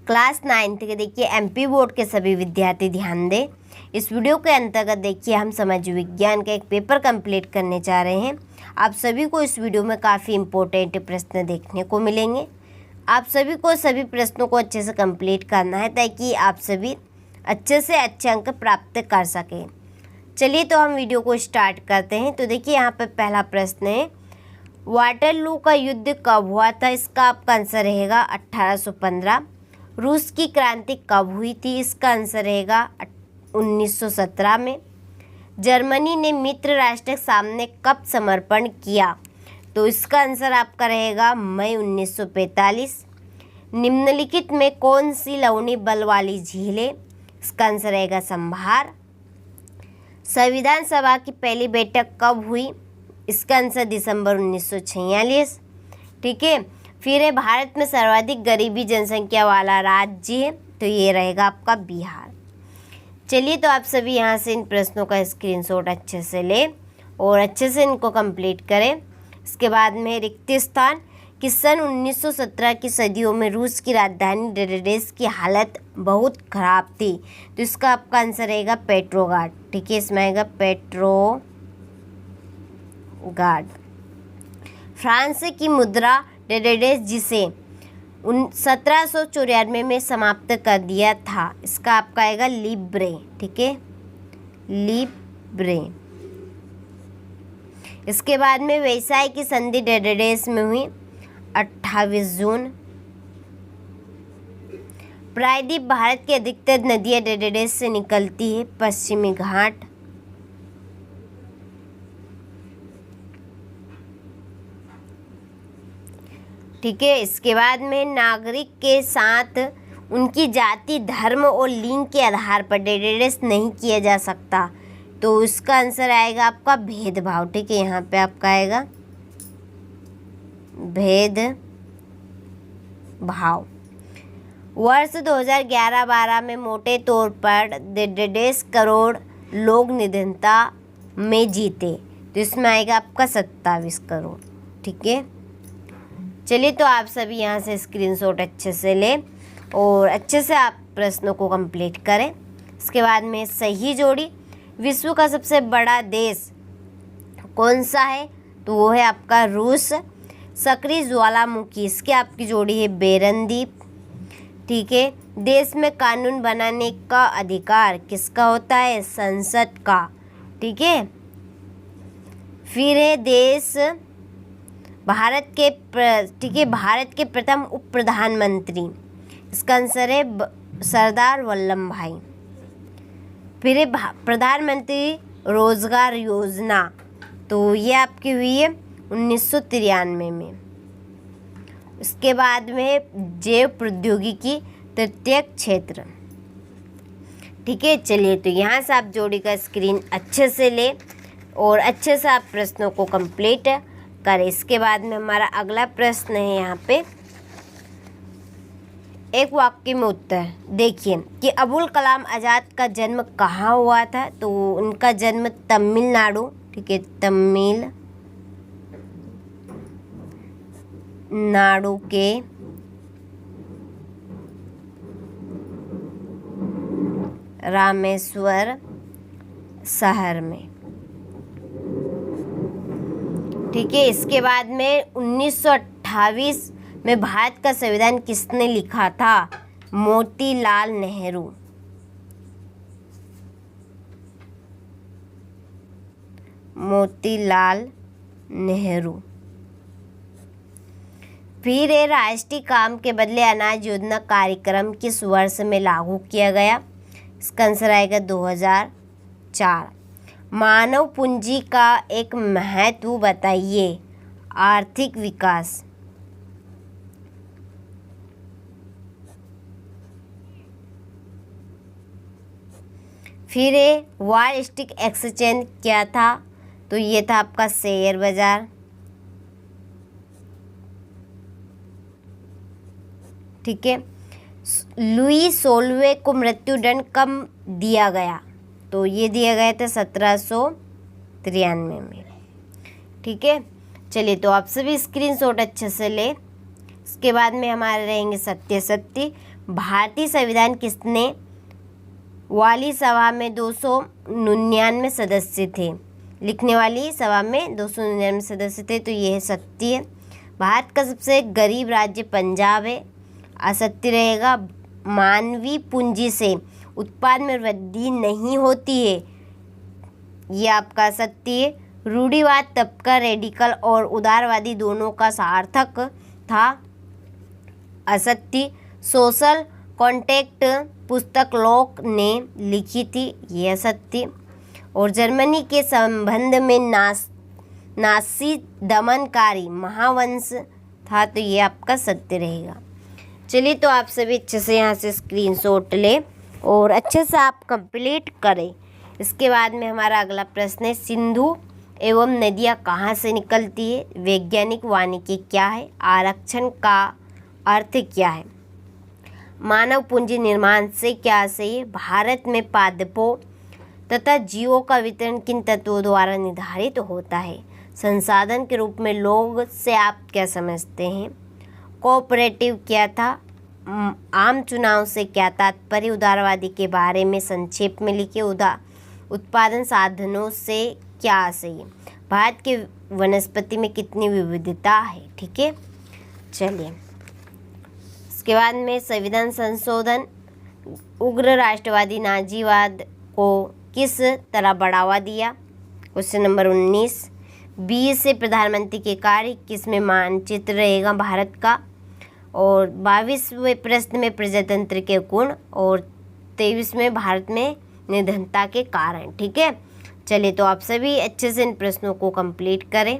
Class 9th के देखिए MP board के सभी विद्यार्थी ध्यान दें। इस वीडियो के अंतर्गत देखिए हम समाज विज्ञान का एक पेपर कंप्लीट करने जा रहे हैं। आप सभी को इस वीडियो में काफ़ी इम्पोर्टेंट प्रश्न देखने को मिलेंगे। आप सभी को सभी प्रश्नों को अच्छे से कंप्लीट करना है ताकि आप सभी अच्छे से अच्छे अंक प्राप्त कर सकें। चलिए तो हम वीडियो को स्टार्ट करते हैं। तो देखिए यहाँ पर पहला प्रश्न है, वाटरलू का युद्ध कब हुआ था? इसका आपका आंसर रहेगा 1815। रूस की क्रांति कब हुई थी? इसका आंसर रहेगा 1917 में। जर्मनी ने मित्र राष्ट्र के सामने कब समर्पण किया? तो इसका आंसर आपका रहेगा मई 1945। निम्नलिखित में कौन सी लवणीय बल वाली झील है? इसका आंसर रहेगा संभार। संविधान सभा की पहली बैठक कब हुई? इसका आंसर दिसंबर 1946। ठीक है। फिर है, भारत में सर्वाधिक गरीबी जनसंख्या वाला राज्य है, तो ये रहेगा आपका बिहार। चलिए तो आप सभी यहाँ से इन प्रश्नों का स्क्रीनशॉट अच्छे से लें और अच्छे से इनको कंप्लीट करें। इसके बाद में रिक्त स्थान कि सन 1917 की सदियों में रूस की राजधानी डेडेस की हालत बहुत ख़राब थी, तो इसका आपका आंसर रहेगा पेट्रोग्राड। ठीक है, इसमें आएगा पेट्रोग्राड। फ्रांस की मुद्रा डेडेस जिसे 1794 में समाप्त कर दिया था, इसका आपका आएगा लिब्रे। ठीक है, लिब्रे। इसके बाद में वर्साई की संधि डेडेस में हुई 28 जून। प्रायद्वीप भारत की अधिकतर नदियां डेडेस से निकलती है, पश्चिमी घाट। ठीक है। इसके बाद में नागरिक के साथ उनकी जाति, धर्म और लिंग के आधार पर डेडेस नहीं किया जा सकता, तो इसका आंसर आएगा आपका भेदभाव। ठीक है, यहाँ पे आपका आएगा भेदभाव। वर्ष 2011-12 में मोटे तौर पर 1.5 करोड़ लोग निधनता में जीते, तो इसमें आएगा आपका 27 करोड़। ठीक है। चलिए तो आप सभी यहाँ से स्क्रीनशॉट अच्छे से लें और अच्छे से आप प्रश्नों को कंप्लीट करें। इसके बाद में सही जोड़ी, विश्व का सबसे बड़ा देश कौन सा है? तो वो है आपका रूस। सक्रिय ज्वालामुखी, इसकी आपकी जोड़ी है बेरनदीप। ठीक है। देश में कानून बनाने का अधिकार किसका होता है? संसद का। ठीक है। फिर है देश भारत के भारत के प्रथम उप प्रधानमंत्री, इसका आंसर है सरदार वल्लभ भाई। फिर है प्रधानमंत्री रोजगार योजना, तो ये आपकी हुई है 1993 में। इसके बाद में जैव प्रौद्योगिकी तृतीय क्षेत्र। ठीक है। चलिए तो यहाँ से आप जोड़ी का स्क्रीन अच्छे से ले और अच्छे से आप प्रश्नों को कंप्लीट करें। इसके बाद में हमारा अगला प्रश्न है यहाँ पे, एक वाक्य में उत्तर। देखिए कि अबुल कलाम आज़ाद का जन्म कहाँ हुआ था? तो उनका जन्म तमिलनाडु, ठीक है, तमिलनाडु के रामेश्वर शहर में। ठीक है। इसके बाद में 1928 में भारत का संविधान किसने लिखा था? मोतीलाल नेहरू। मोतीलाल नेहरू। फिर है, राष्ट्रीय काम के बदले अनाज योजना कार्यक्रम किस वर्ष में लागू किया गया? इसका आंसर आएगा 2004। मानव पूंजी का एक महत्व बताइए। आर्थिक विकास। फिर है, वॉल स्ट्रीट एक्सचेंज क्या था? तो ये था आपका शेयर बाजार। ठीक है। लुई 16वें को मृत्युदंड कब दिया गया? तो ये दिया गया था 1793 में। ठीक है। चलिए तो आप सभी स्क्रीनशॉट अच्छे से ले। इसके बाद में हमारे रहेंगे सत्य सत्य। भारतीय संविधान किसने वाली सभा में 299 सदस्य थे? लिखने वाली सभा में 299 सदस्य थे, तो ये है सत्य है। भारत का सबसे गरीब राज्य पंजाब है, असत्य रहेगा। मानवीय पूंजी से उत्पाद में वृद्धि नहीं होती है, ये आपका सत्य है। रूढ़िवाद तबका रेडिकल और उदारवादी दोनों का सार्थक था, असत्य। सोशल कॉन्ट्रैक्ट पुस्तक लॉक ने लिखी थी, यह असत्य। और जर्मनी के संबंध में नासी दमनकारी महावंश था, तो ये आपका सत्य रहेगा। चलिए, तो आप सभी अच्छे से यहाँ से स्क्रीनशॉट लें और अच्छे से आप कंप्लीट करें। इसके बाद में हमारा अगला प्रश्न है, सिंधु एवं नदियाँ कहाँ से निकलती है? वैज्ञानिक वानिकी क्या है? आरक्षण का अर्थ क्या है? मानव पूंजी निर्माण से क्या सही है? भारत में पादपों तथा जीवों का वितरण किन तत्वों द्वारा निर्धारित होता है? संसाधन के रूप में लोग से आप क्या समझते हैं? कोऑपरेटिव क्या था? आम चुनाव से क्या तात्पर्य? उदारवादी के बारे में संक्षेप में लिखिए। उत्पादन साधनों से क्या सही है? भारत के वनस्पति में कितनी विविधता है? ठीक है, चलिए। इसके बाद में संविधान संशोधन उग्र राष्ट्रवादी नाजीवाद को किस तरह बढ़ावा दिया? Question number 19। 20 से प्रधानमंत्री के कार्य किसमें मानचित्र रहेगा भारत का? और 22वें प्रश्न में प्रजातंत्र के गुण और 23वें भारत में निर्धनता के कारण। ठीक है, चलिए, तो आप सभी अच्छे से इन प्रश्नों को कंप्लीट करें।